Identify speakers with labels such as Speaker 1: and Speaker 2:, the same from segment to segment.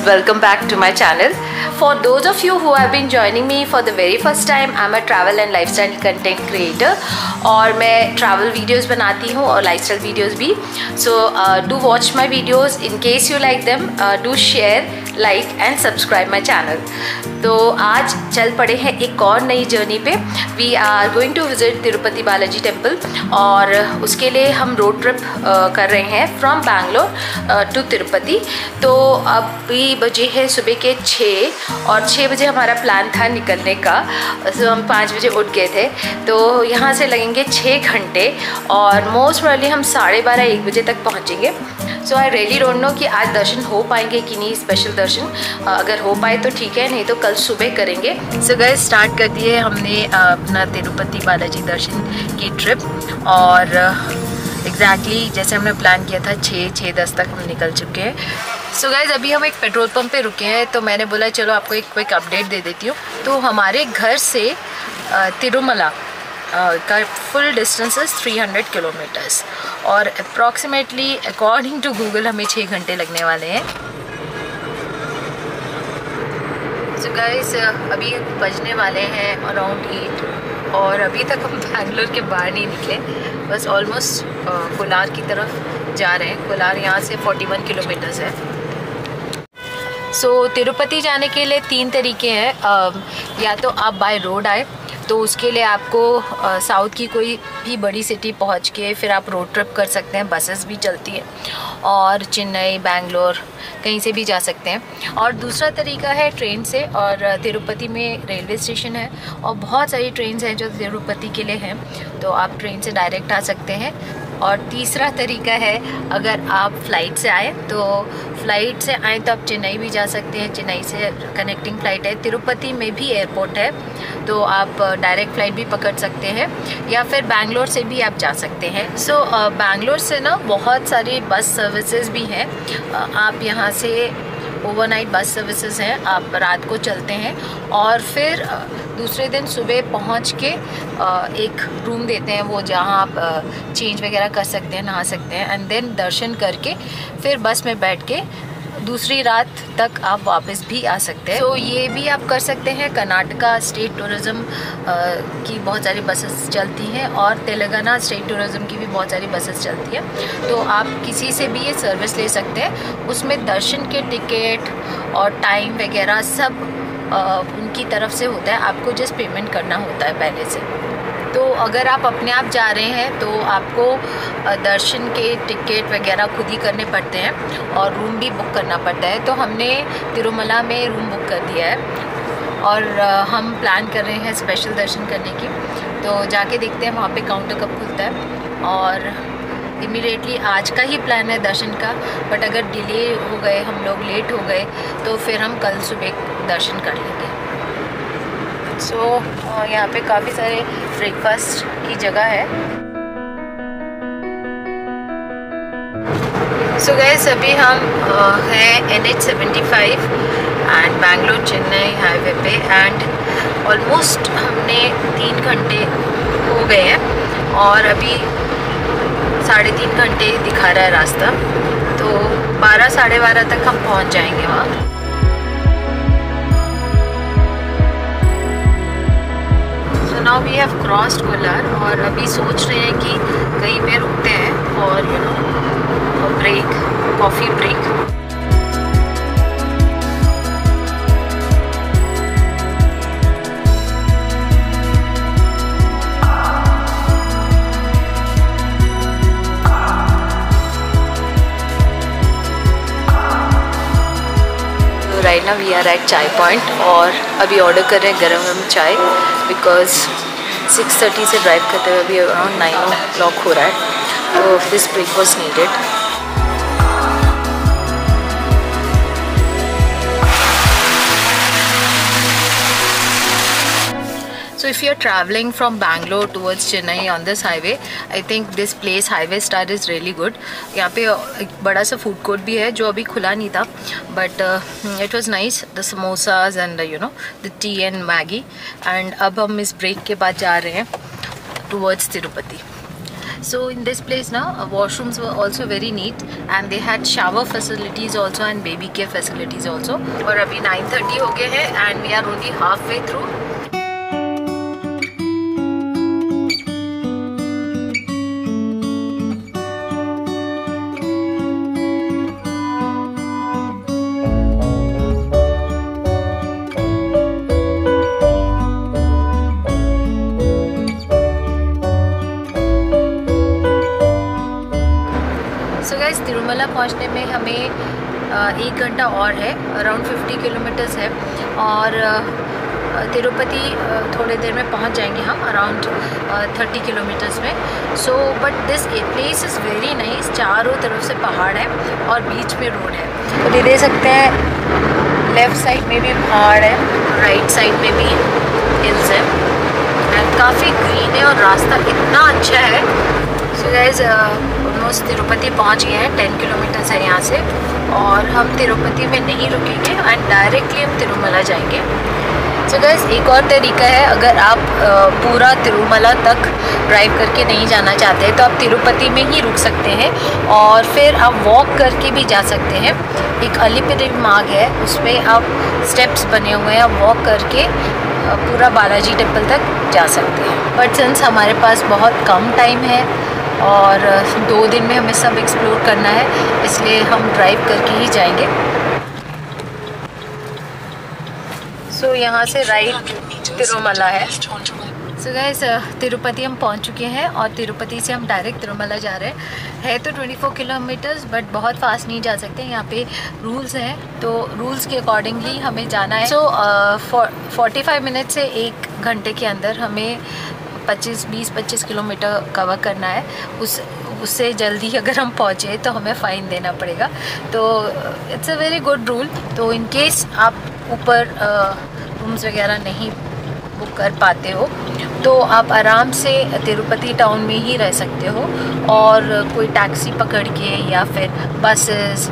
Speaker 1: welcome back to my channel. For those of you who have been joining me for the very first time, I'm a travel and lifestyle content creator और मैं travel videos बनाती हूँ और lifestyle videos भी. So do watch my videos. In case you like them, do share, like and subscribe my channel. तो आज चल पड़े हैं एक और नई जर्नी पे. We are going to visit Tirupati Balaji temple और उसके लिए हम रोड ट्रिप कर रहे हैं फ्रॉम बैंगलोर टू तिरुपति. तो अभी बजे है सुबह के 6 और 6 बजे हमारा प्लान था निकलने का. तो हम 5 बजे उठ गए थे. तो यहाँ से लगेंगे 6 घंटे और मोस्ट प्रोबेबली हम 12:30-1 बजे तक पहुँचेंगे. सो आई रियली डोंट नो कि आज दर्शन हो पाएंगे कि नहीं. स्पेशल दर्शन अगर हो पाए तो ठीक है, नहीं तो कल सुबह करेंगे. सो गाइस स्टार्ट कर दिए हमने अपना तिरुपति बालाजी दर्शन की ट्रिप और एग्जैक्टली जैसे हमने प्लान किया था 6-10 तक हम निकल चुके हैं. सो गाइस अभी हम एक पेट्रोल पंप पे रुके हैं तो मैंने बोला चलो आपको एक क्विक अपडेट दे देती हूँ. तो हमारे घर से तिरुमला का फुल डिस्टेंस 300 किलोमीटर्स और अप्रॉक्सीमेटली अकॉर्डिंग टू गूगल हमें 6 घंटे लगने वाले हैं. सो गाइस अभी बजने वाले हैं अराउंड 8 और अभी तक हम बैंगलोर के बाहर नहीं निकले. बस ऑलमोस्ट कोलार की तरफ जा रहे हैं. कोलार यहाँ से 41 किलोमीटर्स है. सो तिरुपति जाने के लिए 3 तरीके हैं. या तो आप बाय रोड आए तो उसके लिए आपको साउथ की कोई भी बड़ी सिटी पहुंच के फिर आप रोड ट्रिप कर सकते हैं. बसेस भी चलती हैं और चेन्नई बैंगलोर कहीं से भी जा सकते हैं. और दूसरा तरीका है ट्रेन से और तिरुपति में रेलवे स्टेशन है और बहुत सारी ट्रेन्स हैं जो तिरुपति के लिए हैं तो आप ट्रेन से डायरेक्ट आ सकते हैं. और तीसरा तरीका है अगर आप फ़्लाइट से आए तो फ़्लाइट से आए तो आप चेन्नई भी जा सकते हैं. चेन्नई से कनेक्टिंग फ़्लाइट है. तिरुपति में भी एयरपोर्ट है तो आप डायरेक्ट फ़्लाइट भी पकड़ सकते हैं या फिर बैंगलोर से भी आप जा सकते हैं. सो बैंगलोर से ना बहुत सारी बस सर्विसेज भी हैं. आप यहाँ से ओवरनाइट बस सर्विसेज हैं. आप रात को चलते हैं और फिर दूसरे दिन सुबह पहुंच के एक रूम देते हैं वो जहां आप चेंज वगैरह कर सकते हैं, नहा सकते हैं एंड देन दर्शन करके फिर बस में बैठ के दूसरी रात तक आप वापस भी आ सकते हैं. तो ये भी आप कर सकते हैं. कर्नाटका स्टेट टूरिज़्म की बहुत सारी बसेस चलती हैं और तेलंगाना स्टेट टूरिज़्म की भी बहुत सारी बसेस चलती हैं. तो आप किसी से भी ये सर्विस ले सकते हैं. उसमें दर्शन के टिकट और टाइम वगैरह सब उनकी तरफ से होता है. आपको जस्ट पेमेंट करना होता है पहले से. तो अगर आप अपने आप जा रहे हैं तो आपको दर्शन के टिकट वगैरह खुद ही करने पड़ते हैं और रूम भी बुक करना पड़ता है. तो हमने तिरुमला में रूम बुक कर दिया है और हम प्लान कर रहे हैं स्पेशल दर्शन करने की. तो जाके देखते हैं वहाँ पे काउंटर कब खुलता है. और इमीडिएटली आज का ही प्लान है दर्शन का. बट अगर डिले हो गए, हम लोग लेट हो गए तो फिर हम कल सुबह दर्शन कर लेंगे. सो यहाँ पे काफ़ी सारे ब्रेकफास्ट की जगह है. सो गाइस अभी हम हैं NH75 and Bangalore Chennai highway पे एंड ऑलमोस्ट हमने 3 घंटे हो गए हैं और अभी 3.5 घंटे दिखा रहा है रास्ता. तो 12-12:30 तक हम पहुंच जाएंगे वहाँ. So now we have crossed Kolar और अभी सोच रहे हैं कि कहीं पे रुकते हैं और you know break, coffee break. Right now we are at Chai Point और अभी ऑर्डर कर रहे हैं गरम चाय बिकॉज 6:30 से ड्राइव करते हुए अभी अराउंड 9 o'clock हो रहा है. तो this break was needed. So if you're traveling from Bangalore towards Chennai on this highway, I think this place Highway Star is really good. यहाँ पे एक बड़ा सा फूड कोर्ट भी है जो अभी खुला नहीं था but it was nice. The samosas and you know the tea and Maggi. And अब हम इस ब्रेक के बाद जा रहे हैं towards Tirupati. So in this place now, washrooms were also very neat and they had shower facilities also and baby care facilities also. और अभी 9:30 हो गए हैं and we are only halfway through. So guys, Tirumala पहुंचने में हमें 1 घंटा और है, अराउंड 50 किलोमीटर्स है। और तिरुपति थोड़ी देर में पहुंच जाएंगे हम, अराउंड 30 किलोमीटर्स में। So but this place is very nice. चारों तरफ से पहाड़ है और बीच में रोड है। तो ये देख सकते हैं, लेफ़्ट साइड में भी पहाड़ है, राइट साइड में भी हिल्स है एंड काफ़ी ग्रीन है और रास्ता इतना अच्छा है। सो गाइस, ऑलमोस्ट तिरुपति पहुंच गए हैं। 10 किलोमीटर्स है यहाँ से और हम तिरुपति में नहीं रुकेंगे एंड डायरेक्टली हम तिरुमला जाएंगे। सो गाइस, एक और तरीका है, अगर आप पूरा तिरुमला तक ड्राइव करके नहीं जाना चाहते तो आप तिरुपति में ही रुक सकते हैं और फिर आप वॉक करके भी जा सकते हैं। एक अलिपिरी मार्ग है, उसमें आप स्टेप्स बने हुए हैं, आप वॉक करके पूरा बालाजी टेम्पल तक जा सकते हैं। बट सिंस हमारे पास बहुत कम टाइम है और 2 दिन में हमें सब एक्सप्लोर करना है, इसलिए हम ड्राइव करके ही जाएंगे। सो यहाँ से राइट तिरुमला है। सो गाइस, तिरुपति हम पहुँच चुके हैं और तिरुपति से हम डायरेक्ट तिरुमला जा रहे हैं। तो 24 किलोमीटर्स, बट बहुत फास्ट नहीं जा सकते, यहाँ पे रूल्स हैं, तो रूल्स के अकॉर्डिंगली हमें जाना है। सो 45 मिनट से 1 घंटे के अंदर हमें 20-25 किलोमीटर कवर करना है। उससे जल्दी अगर हम पहुँचे तो हमें फ़ाइन देना पड़ेगा। तो it's a very good rule. तो इन केस आप ऊपर रूम्स वगैरह नहीं बुक कर पाते हो तो आप आराम से तिरुपति टाउन में ही रह सकते हो और कोई टैक्सी पकड़ के या फिर बसेस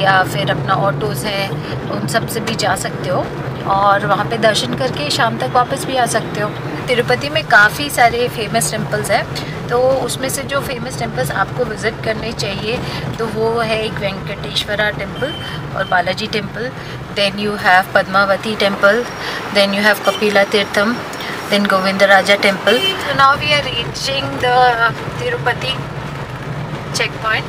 Speaker 1: या फिर अपना ऑटोज़ हैं, उन सब से भी जा सकते हो और वहाँ पे दर्शन करके शाम तक वापस भी आ सकते हो। तिरुपति में काफ़ी सारे फेमस टेम्पल्स हैं, तो उसमें से जो फेमस टेम्पल्स आपको विज़िट करने चाहिए तो वो है एक वेंकटेश्वरा टेम्पल और Balaji temple, then you have Padmavati temple, then you have Kapila Tirtham, then Govindaraja temple. So now we are reaching the Tirupati check point,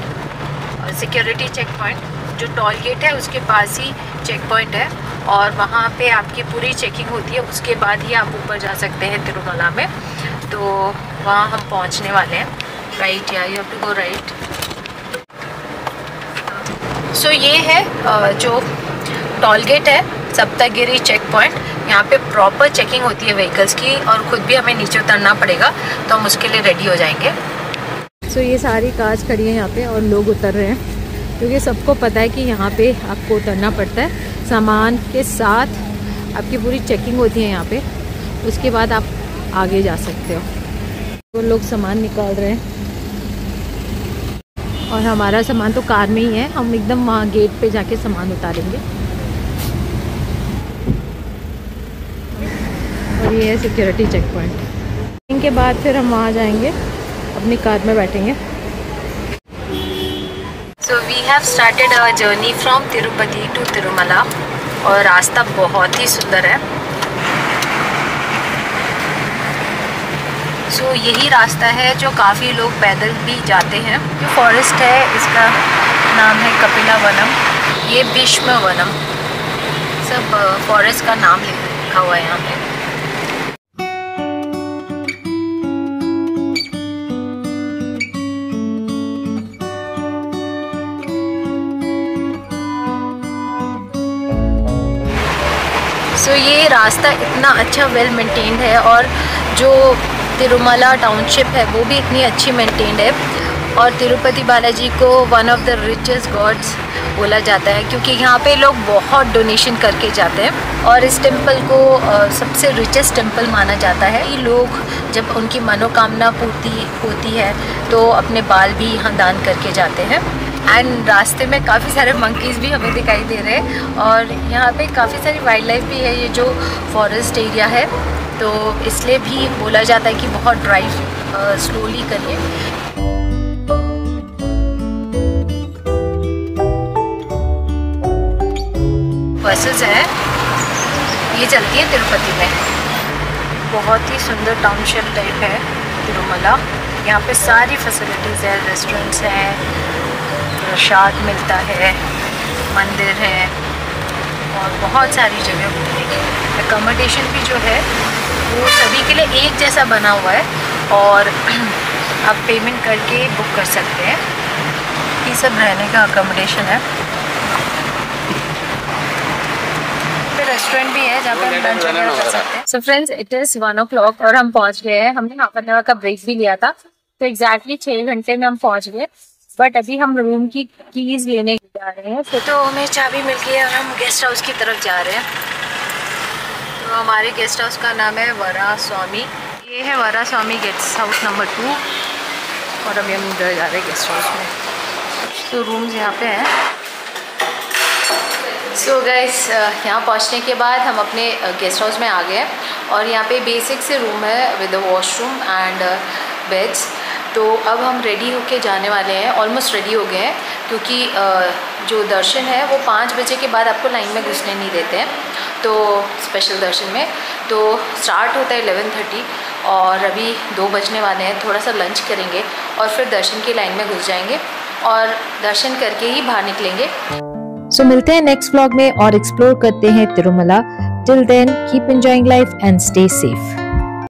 Speaker 1: security check point. जो टोल गेट है उसके पास ही चेक पॉइंट है और वहाँ पे आपकी पूरी चेकिंग होती है, उसके बाद ही आप ऊपर जा सकते हैं तिरुमला में। तो वहाँ हम पहुँचने वाले हैं। राइट, या you have to go right. So ये है जो टोल गेट है, सप्तगिरी चेक पॉइंट। यहाँ पे प्रॉपर चेकिंग होती है व्हीकल्स की और ख़ुद भी हमें नीचे उतरना पड़ेगा, तो हम उसके लिए रेडी हो जाएंगे। सो ये सारी कार्स खड़ी हैं यहाँ पे और लोग उतर रहे हैं क्योंकि सबको पता है कि यहाँ पे आपको उतरना पड़ता है। सामान के साथ आपकी पूरी चेकिंग होती है यहाँ पे, उसके बाद आप आगे जा सकते हो। तो लोग सामान निकाल रहे हैं और हमारा सामान तो कार में ही है, हम एकदम वहाँ गेट पे जाके सामान उतारेंगे। और ये है सिक्योरिटी चेक पॉइंट। इनके बाद फिर हम वहाँ जाएंगे, अपनी कार में बैठेंगे। So we have started our journey from Tirupati to Tirumala और रास्ता बहुत ही सुंदर है। सो यही रास्ता है जो काफ़ी लोग पैदल भी जाते हैं। जो फॉरेस्ट है इसका नाम है कपिला वनम, ये भीष्म वनम, सब फॉरेस्ट का नाम लिखा हुआ है यहाँ पे। सो ये रास्ता इतना अच्छा वेल मेंटेन्ड है और जो तिरुमला टाउनशिप है वो भी इतनी अच्छी मेंटेन्ड है। और तिरुपति बालाजी को one of the richest gods बोला जाता है क्योंकि यहाँ पे लोग बहुत डोनेशन करके जाते हैं और इस टेम्पल को सबसे रिचेस्ट टेम्पल माना जाता है। ये लोग जब उनकी मनोकामना पूर्ति होती है तो अपने बाल भी यहाँ दान करके जाते हैं। एंड रास्ते में काफ़ी सारे मंकीज़ भी हमें दिखाई दे रहे हैं और यहाँ पे काफ़ी सारी वाइल्ड लाइफ भी है। ये जो फॉरेस्ट एरिया है तो इसलिए भी बोला जाता है कि बहुत ड्राइव स्लोली करिए। बसेस हैं ये चलती है तिरुपति में। बहुत ही सुंदर टाउनशिप टाइप है तिरुमला। यहाँ पे सारी फैसिलिटीज़ है, रेस्टोरेंट्स हैं, प्रसाद मिलता है, मंदिर है और बहुत सारी जगह घूमने की। एकोमोडेशन भी जो है वो सभी के लिए एक जैसा बना हुआ है और आप पेमेंट करके बुक कर सकते हैं। ये सब रहने का अकोमोडेशन है। रेस्टोरेंट भी है जहाँ पे हम लंच वगैरह कर सकते हैं। So friends, it is 1 o'clock और हम पहुँच गए हैं। हमने हाफ एन आवर का ब्रेक भी लिया था, तो एग्जैक्टली 6 घंटे में हम पहुँच गए। बट अभी हम रूम की कीज लेने जा रहे हैं। तो हमें चाबी मिल गई है और हम गेस्ट हाउस की तरफ जा रहे हैं। तो हमारे गेस्ट हाउस का नाम है वरास्वामी। ये है वरास्वामी गेस्ट हाउस नंबर 2 और अभी हम इधर जा रहे हैं गेस्ट हाउस में। तो रूम्स यहाँ पे हैं। सो गाइस, यहाँ पहुँचने के बाद हम अपने गेस्ट हाउस में आ गए और यहाँ पे बेसिक से रूम है विद वॉशरूम एंड बेड्स। तो अब हम रेडी होके जाने वाले हैं, ऑलमोस्ट रेडी हो गए हैं, क्योंकि जो दर्शन है वो 5 बजे के बाद आपको लाइन में घुसने नहीं देते हैं। तो स्पेशल दर्शन में तो स्टार्ट होता है 11:30 और अभी 2 बजने वाले हैं। थोड़ा सा लंच करेंगे और फिर दर्शन की लाइन में घुस जाएंगे और दर्शन करके ही बाहर निकलेंगे।
Speaker 2: सो मिलते हैं नेक्स्ट व्लॉग में और एक्सप्लोर करते हैं Tirumala. Till then keep enjoying life and stay safe.